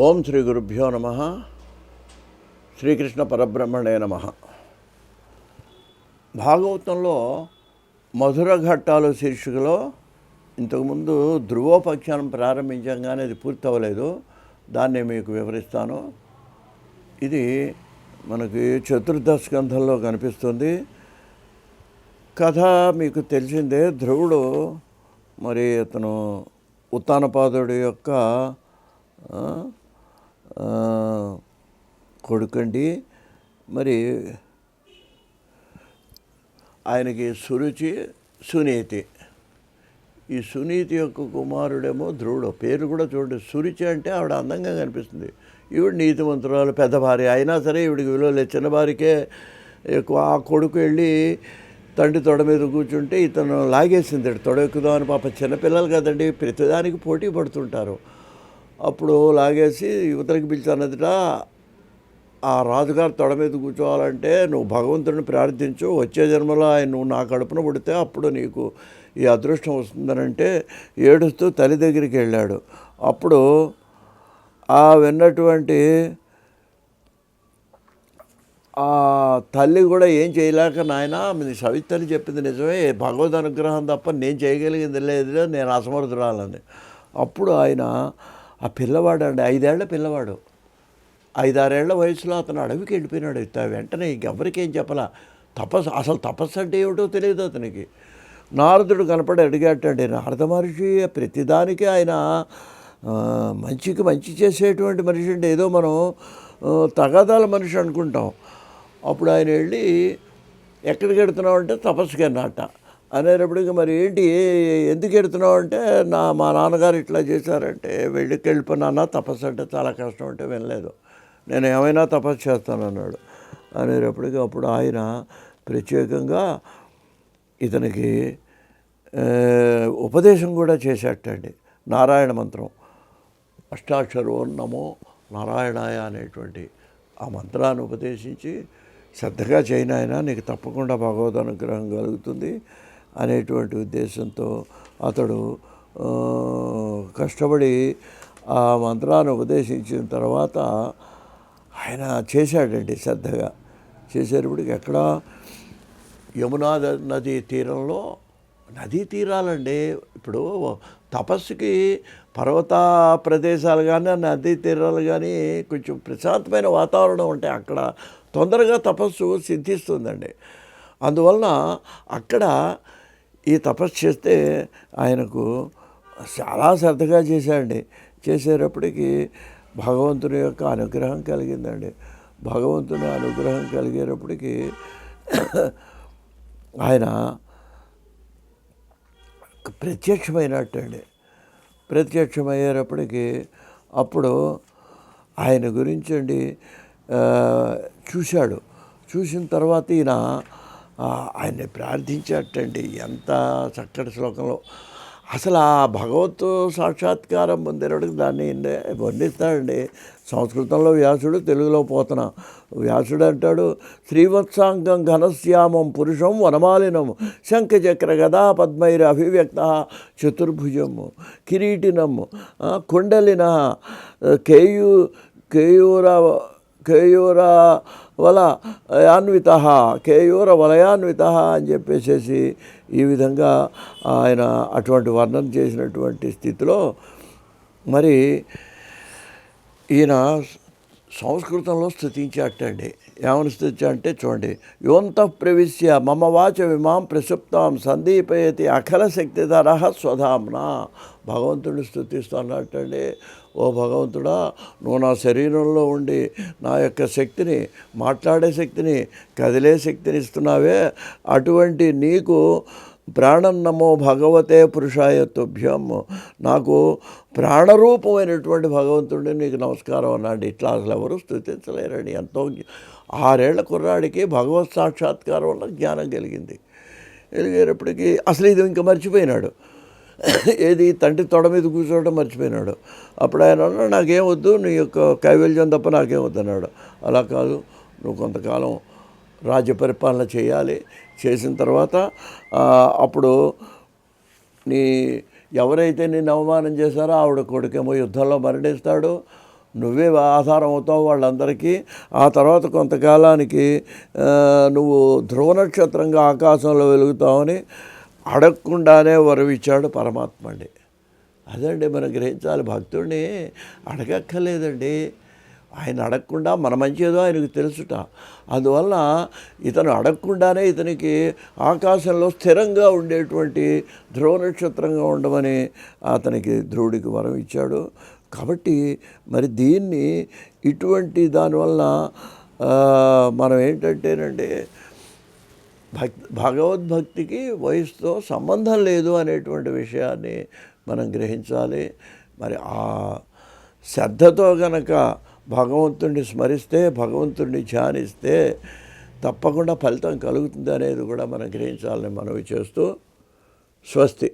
ఓం శ్రీ గురుభ్యో నమ. శ్రీకృష్ణ పరబ్రహ్మణే నమ. భాగవతంలో మధుర ఘట్టాలు శీర్షికలో ఇంతకుముందు ధ్రువోపాఖ్యానం ప్రారంభించాం, కానీ అది పూర్తి అవ్వలేదు. దాన్ని మీకు వివరిస్తాను. ఇది మనకి చతుర్థ స్కంధంలో కనిపిస్తుంది. కథ మీకు తెలిసిందే. ధ్రువుడు మరి అతను ఉత్తానపాదుడి యొక్క కొడుకండి. మరి ఆయనకి సురుచి, సునీతి. ఈ సునీతి యొక్క కుమారుడేమో ధ్రువుడు. పేరు కూడా చూడండి, సురుచి అంటే ఆవిడ అందంగా కనిపిస్తుంది. ఈవిడ నీతివంతురాలు, పెద్ద భార్య. అయినా సరే ఈవిడికి విలువ లేదు. చిన్న భార్యకే ఎక్కువ. ఆ కొడుకు వెళ్ళి తండ్రి తొడ మీద కూర్చుంటే ఇతను లాగేసింది. తొడ ఎక్కుదామని. పాప చిన్నపిల్లలు కదండి, ప్రతిదానికి పోటీ పడుతుంటారు. అప్పుడు లాగేసి యువతలకి పిలిచానదిట, ఆ రాజుగారు తొడ మీద కూర్చోవాలంటే నువ్వు భగవంతుడిని ప్రార్థించు, వచ్చే జన్మలో ఆయన నువ్వు నా కడుపున పుడితే అప్పుడు నీకు ఈ అదృష్టం వస్తుందనంటే ఏడుస్తూ తల్లి దగ్గరికి వెళ్ళాడు. అప్పుడు ఆ విన్నటువంటి ఆ తల్లి కూడా ఏం చేయలేక, నాయన మీ సవితని చెప్పింది నిజమే, భగవద్ అనుగ్రహం తప్ప నేను చేయగలిగింది లేదు, నేను అసమర్థురాలని. అప్పుడు ఆయన ఆ పిల్లవాడు అండి, 5 ఏళ్ల పిల్లవాడు, 5-6 ఏళ్ల వయసులో అతను అడవికి వెళ్ళిపోయినాడు. వెంటనే ఇంకెవరికేం చెప్పలా. అసలు తపస్సు అంటే ఏమిటో తెలియదు అతనికి. నారదుడు కనపడి అడిగాటండి. నారద మహర్షి ప్రతిదానికి ఆయన మంచికి మంచి చేసేటువంటి మనిషి అంటే ఏదో మనం తగాదాల మనిషి అనుకుంటాం. అప్పుడు ఆయన వెళ్ళి ఎక్కడికి వెడుతున్నావు అంటే తపస్సుకి అన్నట్ట. అనేటప్పటికి మరి ఏంటి, ఎందుకు వెడుతున్నావు అంటే మా నాన్నగారు ఇట్లా చేశారంటే వెళ్ళిపోయినా. తపస్సు అంటే చాలా కష్టం అంటే వినలేదు, నేను ఏమైనా తపస్సు చేస్తానన్నాడు. అనేటప్పటికి అప్పుడు ఆయన ప్రత్యేకంగా ఇతనికి ఉపదేశం కూడా చేసేటండి. నారాయణ మంత్రం, అష్టాక్షరో నమో నారాయణాయ అనేటువంటి ఆ మంత్రాన్ని ఉపదేశించి, శ్రద్ధగా చేయనాయన, నీకు తప్పకుండా భగవద్ అనుగ్రహం కలుగుతుంది అనేటువంటి ఉద్దేశంతో అతడు కష్టపడి ఆ మంత్రాన్ని ఉపదేశించిన తర్వాత ఆయన చేశాడండి శ్రద్ధగా. చేసేటప్పటికి ఎక్కడ యమునా నదీ తీరంలో, నదీ తీరాలండి. ఇప్పుడు తపస్సుకి పర్వత ప్రదేశాలు కానీ నదీ తీరాలు కానీ కొంచెం ప్రశాంతమైన వాతావరణం ఉంటే అక్కడ తొందరగా తపస్సు సిద్ధిస్తుందండి. అందువలన అక్కడ ఈ తపస్సు చేస్తే ఆయనకు చాలా శ్రద్ధగా చేశాడండి. చేసేటప్పటికి భగవంతుని యొక్క అనుగ్రహం కలిగిందండి. భగవంతుని అనుగ్రహం కలిగేటప్పటికి ఆయన ప్రత్యక్షమైనట్టండి. ప్రత్యక్షమయ్యేటప్పటికి అప్పుడు ఆయన గురించి అండి చూశాడు. చూసిన తర్వాత ఈయన ఆయన్ని ప్రార్థించేటండి. ఎంత చక్కటి శ్లోకంలో అసలు ఆ భగవత్ సాక్షాత్కారం పొందేటప్పుడు దాన్ని వర్ణిస్తాడండి. సంస్కృతంలో వ్యాసుడు, తెలుగులో పోతన. వ్యాసుడు అంటాడు, శ్రీవత్సాంగం ఘనశ్యామం పురుషం వనమాలినం శంఖచక్ర గదా పద్మైర అభివ్యక్త చతుర్భుజము కిరీటినం కుండలిన కేయూర వలయాన్విత అని చెప్పేసి ఈ విధంగా ఆయన అటువంటి వర్ణన చేసినటువంటి స్థితిలో మరి ఈయన సంస్కృతంలో స్తుతించాటండి. ఏమని స్తుతించా చూడండి, యోంతః ప్రవిశ్య మమ వాచ విమాం ప్రసుప్తాం సందీపయతి అఖిల శక్తిధర స్వధామ్నా. భగవంతుడిని స్తుతిస్తున్నట్టండి. ఓ భగవంతుడా, నువ్వు నా శరీరంలో ఉండి నా యొక్క శక్తిని, మాట్లాడే శక్తిని, కదిలే శక్తిని ఇస్తున్నావే, అటువంటి నీకు ప్రాణం నమో భగవతే పురుషాయ తుభ్యం, నాకు ప్రాణరూపమైనటువంటి భగవంతుడిని నీకు నమస్కారం అన్నాడు. ఇట్లా అసలు ఎవరు స్తుతించలేరండి. ఎంతో 6 ఏళ్ల కుర్రాడికి భగవత్ సాక్షాత్కారం వల్ల జ్ఞానం కలిగేటప్పటికి అసలు ఇది ఇంకా మర్చిపోయినాడు. ఏది, తండ్రి తొడ మీద కూర్చోవడం మర్చిపోయినాడు. అప్పుడు ఆయన అన్నాడు, నాకేం వద్దు, నీ యొక్క కైవల్యం తప్ప నాకేం వద్దు అన్నాడు. అలా కాదు, నువ్వు కొంతకాలం రాజ్య పరిపాలన చేయాలి. చేసిన తర్వాత అప్పుడు ఎవరైతే నిన్ను అవమానం చేశారో ఆవిడ కొడుకేమో యుద్ధంలో మరణిస్తాడు, నువ్వే ఆధారం అవుతావు వాళ్ళందరికీ. ఆ తర్వాత కొంతకాలానికి నువ్వు ధ్రువ నక్షత్రంగా ఆకాశంలో వెలుగుతావని అడగకుండానే వరవిచ్చాడు పరమాత్మ అండి. అదండి మనం గ్రహించాలి. భక్తుడిని అడగక్కర్లేదండి, ఆయన అడగకుండా మన మంచి ఏదో ఆయనకు తెలుసుట. అందువల్ల ఇతను అడగకుండానే ఇతనికి ఆకాశంలో స్థిరంగా ఉండేటువంటి ధ్రువ నక్షత్రంగా ఉండమని అతనికి ధ్రువుడికి వరం ఇచ్చాడు. కాబట్టి మరి దీన్ని ఇటువంటి దానివల్ల మనం ఏంటంటేనండి, భగవద్భక్తికి వయసుతో సంబంధం లేదు అనేటువంటి విషయాన్ని మనం గ్రహించాలి. మరి ఆ శ్రద్ధతో గనక భగవంతుడిని స్మరిస్తే, భగవంతుడిని ధ్యానిస్తే తప్పకుండా ఫలితం కలుగుతుంది అనేది కూడా మనం గ్రహించాలని మనవి చేస్తూ స్వస్తి.